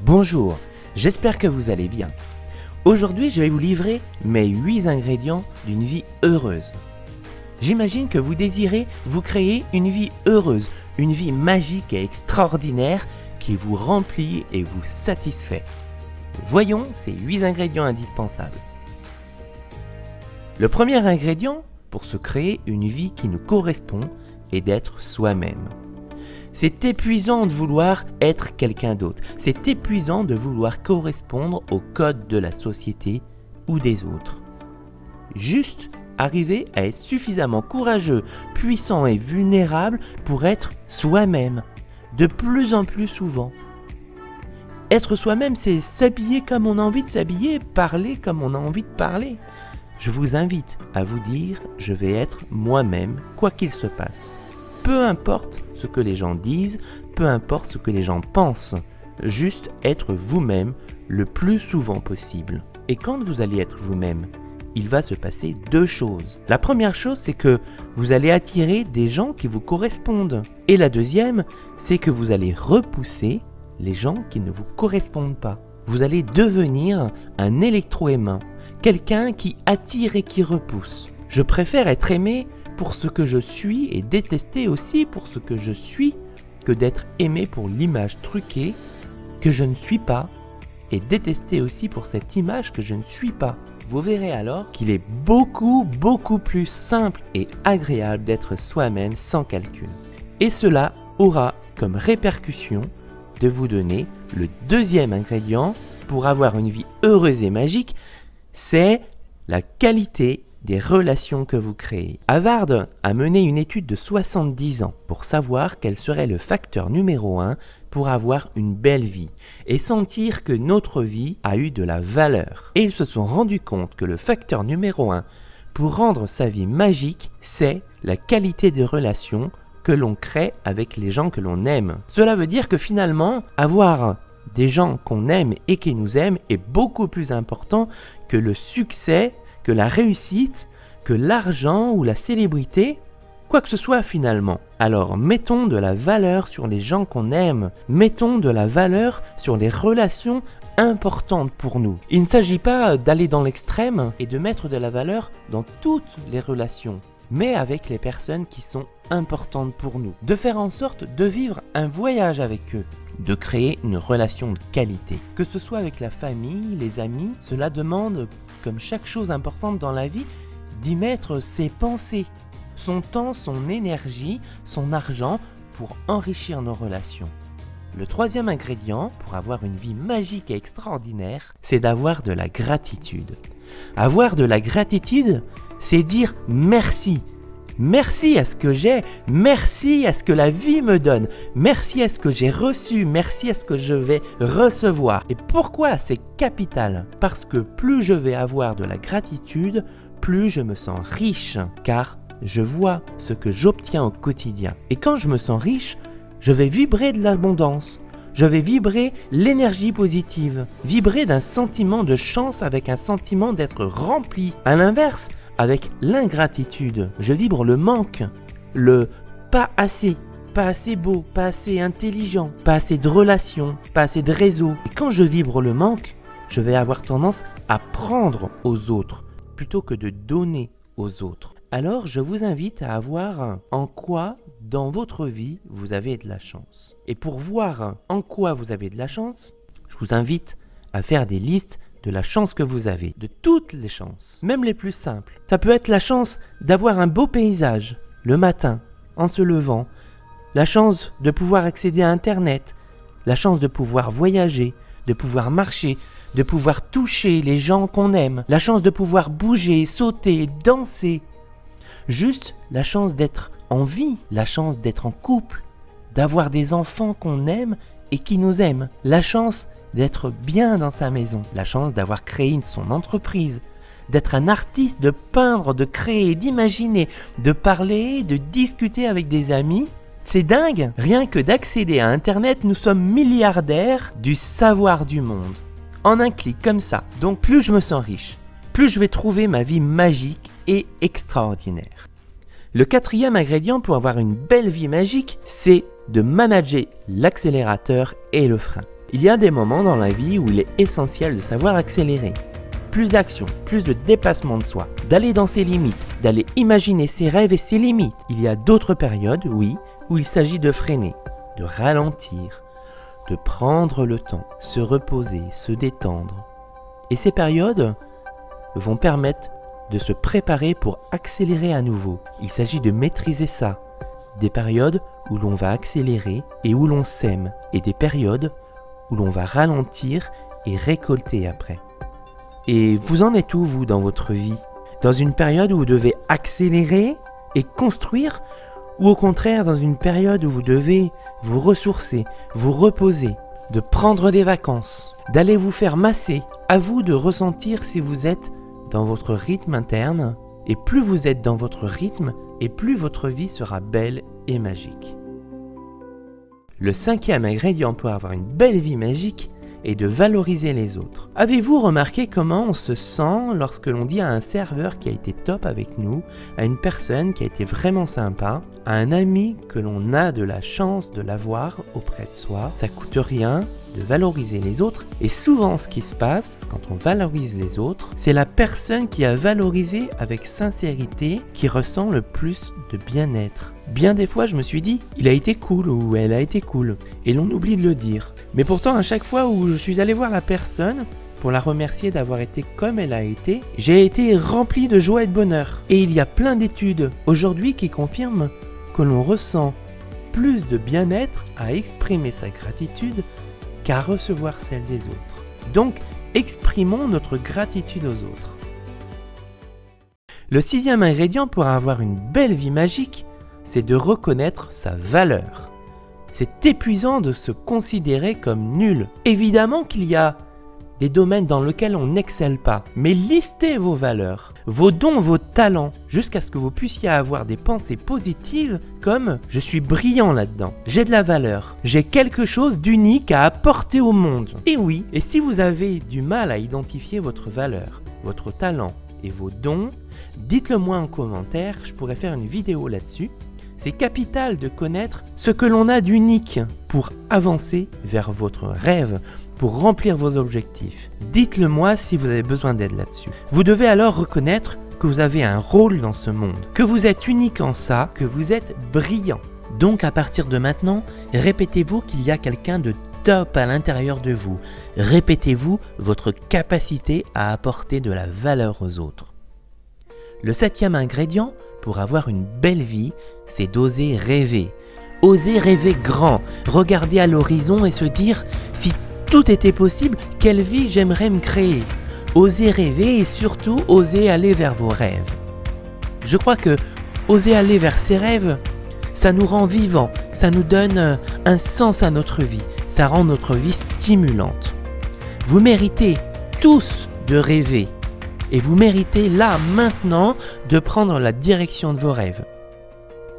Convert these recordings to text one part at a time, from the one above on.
Bonjour, j'espère que vous allez bien. Aujourd'hui, je vais vous livrer mes 8 ingrédients d'une vie heureuse. J'imagine que vous désirez vous créer une vie heureuse, une vie magique et extraordinaire qui vous remplit et vous satisfait. Voyons ces 8 ingrédients indispensables. Le premier ingrédient pour se créer une vie qui nous correspond est d'être soi-même. C'est épuisant de vouloir être quelqu'un d'autre. C'est épuisant de vouloir correspondre aux codes de la société ou des autres. Juste arriver à être suffisamment courageux, puissant et vulnérable pour être soi-même, de plus en plus souvent. Être soi-même, c'est s'habiller comme on a envie de s'habiller, parler comme on a envie de parler. Je vous invite à vous dire « je vais être moi-même, quoi qu'il se passe ». Peu importe ce que les gens disent, peu importe ce que les gens pensent, juste être vous-même le plus souvent possible. Et quand vous allez être vous-même, il va se passer 2 choses. La première chose, c'est que vous allez attirer des gens qui vous correspondent. Et la deuxième, c'est que vous allez repousser les gens qui ne vous correspondent pas. Vous allez devenir un électro-aimant, quelqu'un qui attire et qui repousse. Je préfère être aimé pour ce que je suis et détester aussi pour ce que je suis que d'être aimé pour l'image truquée que je ne suis pas et détester aussi pour cette image que je ne suis pas. Vous verrez alors qu'il est beaucoup plus simple et agréable d'être soi-même sans calcul. Et cela aura comme répercussion de vous donner le deuxième ingrédient pour avoir une vie heureuse et magique, c'est la qualité des relations que vous créez. Harvard a mené une étude de 70 ans pour savoir quel serait le facteur numéro 1 pour avoir une belle vie et sentir que notre vie a eu de la valeur. Et ils se sont rendus compte que le facteur numéro 1 pour rendre sa vie magique, c'est la qualité des relations que l'on crée avec les gens que l'on aime. Cela veut dire que finalement, avoir des gens qu'on aime et qui nous aiment est beaucoup plus important que le succès, que la réussite, que l'argent ou la célébrité, quoi que ce soit finalement. Alors mettons de la valeur sur les gens qu'on aime, mettons de la valeur sur les relations importantes pour nous. Il ne s'agit pas d'aller dans l'extrême et de mettre de la valeur dans toutes les relations, mais avec les personnes qui sont importantes pour nous. De faire en sorte de vivre un voyage avec eux, de créer une relation de qualité. Que ce soit avec la famille, les amis, cela demande, comme chaque chose importante dans la vie, d'y mettre ses pensées, son temps, son énergie, son argent pour enrichir nos relations. Le troisième ingrédient pour avoir une vie magique et extraordinaire, c'est d'avoir de la gratitude. Avoir de la gratitude, c'est dire merci. Merci à ce que j'ai, merci à ce que la vie me donne, merci à ce que j'ai reçu, merci à ce que je vais recevoir. Et pourquoi c'est capital? Parce que plus je vais avoir de la gratitude, plus je me sens riche, car je vois ce que j'obtiens au quotidien. Et quand je me sens riche, je vais vibrer de l'abondance. Je vais vibrer l'énergie positive, vibrer d'un sentiment de chance avec un sentiment d'être rempli. À l'inverse, avec l'ingratitude, je vibre le manque, le pas assez beau, pas assez intelligent, pas assez de relations, pas assez de réseaux. Et quand je vibre le manque, je vais avoir tendance à prendre aux autres plutôt que de donner aux autres. Alors je vous invite à voir en quoi dans votre vie vous avez de la chance. Et pour voir en quoi vous avez de la chance, je vous invite à faire des listes de la chance que vous avez, de toutes les chances, même les plus simples. Ça peut être la chance d'avoir un beau paysage le matin, en se levant, la chance de pouvoir accéder à Internet, la chance de pouvoir voyager, de pouvoir marcher, de pouvoir toucher les gens qu'on aime, la chance de pouvoir bouger, sauter, danser. Juste la chance d'être en vie, la chance d'être en couple, d'avoir des enfants qu'on aime et qui nous aiment, la chance d'être bien dans sa maison, la chance d'avoir créé son entreprise, d'être un artiste, de peindre, de créer, d'imaginer, de parler, de discuter avec des amis. C'est dingue! Rien que d'accéder à Internet, nous sommes milliardaires du savoir du monde. En un clic comme ça. Donc plus je me sens riche, plus je vais trouver ma vie magique et extraordinaire. Le quatrième ingrédient pour avoir une belle vie magique, c'est de manager l'accélérateur et le frein. Il y a des moments dans la vie où il est essentiel de savoir accélérer. Plus d'action, plus de dépassement de soi, d'aller dans ses limites, d'aller imaginer ses rêves et ses limites. Il y a d'autres périodes, oui, où il s'agit de freiner, de ralentir, de prendre le temps, se reposer, se détendre. Et ces périodes vont permettre de se préparer pour accélérer à nouveau. Il s'agit de maîtriser ça. Des périodes où l'on va accélérer et où l'on sème, et des périodes où l'on va ralentir et récolter après. Et vous en êtes où, vous, dans votre vie? Dans une période où vous devez accélérer et construire, ou au contraire dans une période où vous devez vous ressourcer, vous reposer, de prendre des vacances, d'aller vous faire masser? À vous de ressentir si vous êtes dans votre rythme interne, et plus vous êtes dans votre rythme, et plus votre vie sera belle et magique. Le 5e ingrédient pour avoir une belle vie magique est de valoriser les autres. Avez-vous remarqué comment on se sent lorsque l'on dit à un serveur qui a été top avec nous, à une personne qui a été vraiment sympa, à un ami que l'on a de la chance de l'avoir auprès de soi, ça coûte rien de valoriser les autres, et souvent ce qui se passe quand on valorise les autres, c'est la personne qui a valorisé avec sincérité qui ressent le plus de bien-être. Bien des fois je me suis dit, il a été cool ou elle a été cool, et l'on oublie de le dire. Mais pourtant à chaque fois où je suis allé voir la personne, pour la remercier d'avoir été comme elle a été, j'ai été rempli de joie et de bonheur. Et il y a plein d'études aujourd'hui qui confirment que l'on ressent plus de bien-être à exprimer sa gratitude qu'à recevoir celle des autres. Donc, exprimons notre gratitude aux autres. Le 6e ingrédient pour avoir une belle vie magique, c'est de reconnaître sa valeur. C'est épuisant de se considérer comme nul. Évidemment qu'il y a des domaines dans lesquels on n'excelle pas, mais listez vos valeurs, vos dons, vos talents, jusqu'à ce que vous puissiez avoir des pensées positives comme « je suis brillant là-dedans, j'ai de la valeur, j'ai quelque chose d'unique à apporter au monde ». Et oui, et si vous avez du mal à identifier votre valeur, votre talent et vos dons, dites-le moi en commentaire, je pourrais faire une vidéo là-dessus. C'est capital de connaître ce que l'on a d'unique pour avancer vers votre rêve, pour remplir vos objectifs. Dites-le moi si vous avez besoin d'aide là-dessus. Vous devez alors reconnaître que vous avez un rôle dans ce monde, que vous êtes unique en ça, que vous êtes brillant. Donc à partir de maintenant, répétez-vous qu'il y a quelqu'un de top à l'intérieur de vous. Répétez-vous votre capacité à apporter de la valeur aux autres. Le 7e ingrédient pour avoir une belle vie, c'est d'oser rêver. Oser rêver grand, regarder à l'horizon et se dire « si tout était possible, quelle vie j'aimerais me créer ?» Oser rêver et surtout oser aller vers vos rêves. Je crois que oser aller vers ses rêves, ça nous rend vivants, ça nous donne un sens à notre vie, ça rend notre vie stimulante. Vous méritez tous de rêver. Et vous méritez là, maintenant, de prendre la direction de vos rêves.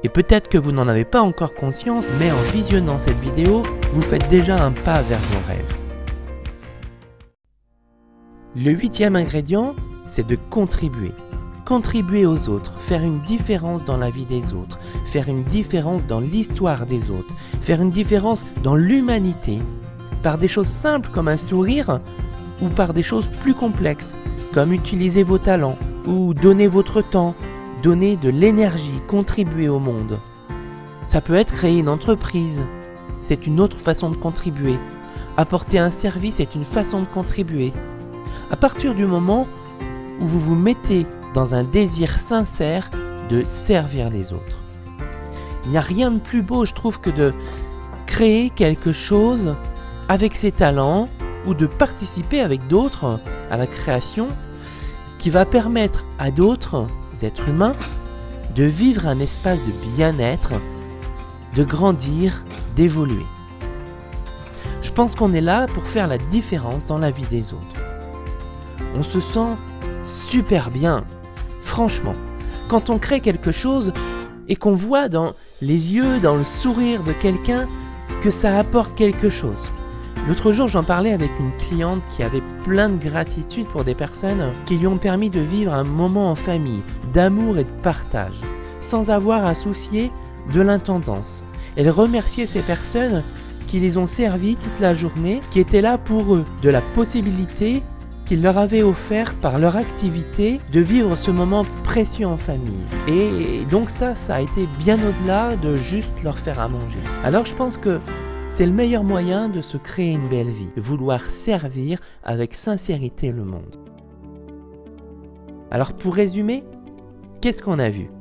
Et peut-être que vous n'en avez pas encore conscience, mais en visionnant cette vidéo, vous faites déjà un pas vers vos rêves. Le 8e ingrédient, c'est de contribuer. Contribuer aux autres, faire une différence dans la vie des autres, faire une différence dans l'histoire des autres, faire une différence dans l'humanité, par des choses simples comme un sourire, ou par des choses plus complexes, comme utiliser vos talents, ou donner votre temps, donner de l'énergie, contribuer au monde. Ça peut être créer une entreprise, c'est une autre façon de contribuer. Apporter un service est une façon de contribuer. À partir du moment où vous vous mettez dans un désir sincère de servir les autres. Il n'y a rien de plus beau, je trouve, que de créer quelque chose avec ses talents, ou de participer avec d'autres à la création qui va permettre à d'autres êtres humains de vivre un espace de bien-être, de grandir, d'évoluer. Je pense qu'on est là pour faire la différence dans la vie des autres. On se sent super bien, franchement, quand on crée quelque chose et qu'on voit dans les yeux, dans le sourire de quelqu'un que ça apporte quelque chose. L'autre jour, j'en parlais avec une cliente qui avait plein de gratitude pour des personnes qui lui ont permis de vivre un moment en famille, d'amour et de partage, sans avoir à soucier de l'intendance. Elle remerciait ces personnes qui les ont servis toute la journée, qui étaient là pour eux, de la possibilité qu'ils leur avaient offert par leur activité de vivre ce moment précieux en famille. Et donc ça a été bien au-delà de juste leur faire à manger. Alors je pense que c'est le meilleur moyen de se créer une belle vie, de vouloir servir avec sincérité le monde. Alors pour résumer, qu'est-ce qu'on a vu ?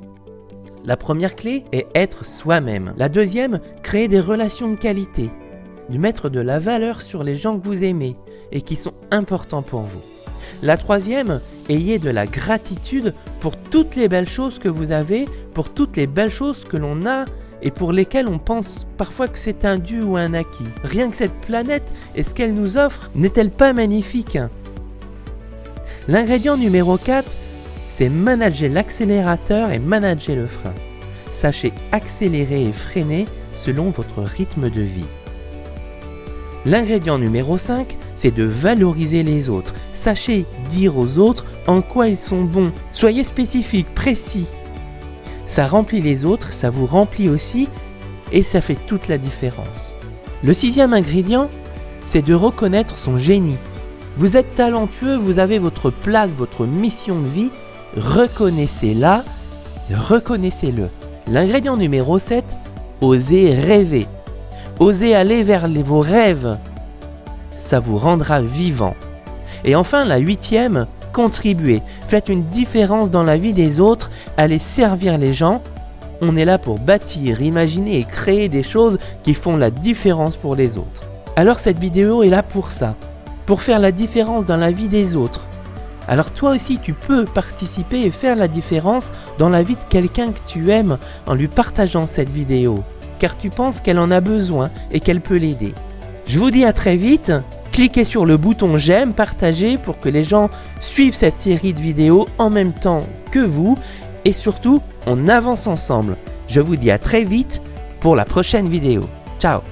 La première clé est être soi-même. La deuxième, créer des relations de qualité, de mettre de la valeur sur les gens que vous aimez et qui sont importants pour vous. La troisième, ayez de la gratitude pour toutes les belles choses que vous avez, pour toutes les belles choses que l'on a et pour lesquelles on pense parfois que c'est un dû ou un acquis. Rien que cette planète et ce qu'elle nous offre, n'est-elle pas magnifique ? L'ingrédient numéro 4, c'est manager l'accélérateur et manager le frein. Sachez accélérer et freiner selon votre rythme de vie. L'ingrédient numéro 5, c'est de valoriser les autres. Sachez dire aux autres en quoi ils sont bons. Soyez spécifique, précis. Ça remplit les autres, ça vous remplit aussi et ça fait toute la différence. Le 6e ingrédient, c'est de reconnaître son génie. Vous êtes talentueux, vous avez votre place, votre mission de vie. Reconnaissez-la, reconnaissez-le. L'ingrédient numéro 7, osez rêver. Osez aller vers vos rêves. Ça vous rendra vivant. Et enfin, la 8e, contribuez. Faites une différence dans la vie des autres, allez servir les gens. On est là pour bâtir, imaginer et créer des choses qui font la différence pour les autres. Alors cette vidéo est là pour ça, pour faire la différence dans la vie des autres. Alors toi aussi tu peux participer et faire la différence dans la vie de quelqu'un que tu aimes en lui partageant cette vidéo, car tu penses qu'elle en a besoin et qu'elle peut l'aider. Je vous dis à très vite, cliquez sur le bouton j'aime, partagez pour que les gens suivent cette série de vidéos en même temps que vous et surtout on avance ensemble. Je vous dis à très vite pour la prochaine vidéo. Ciao!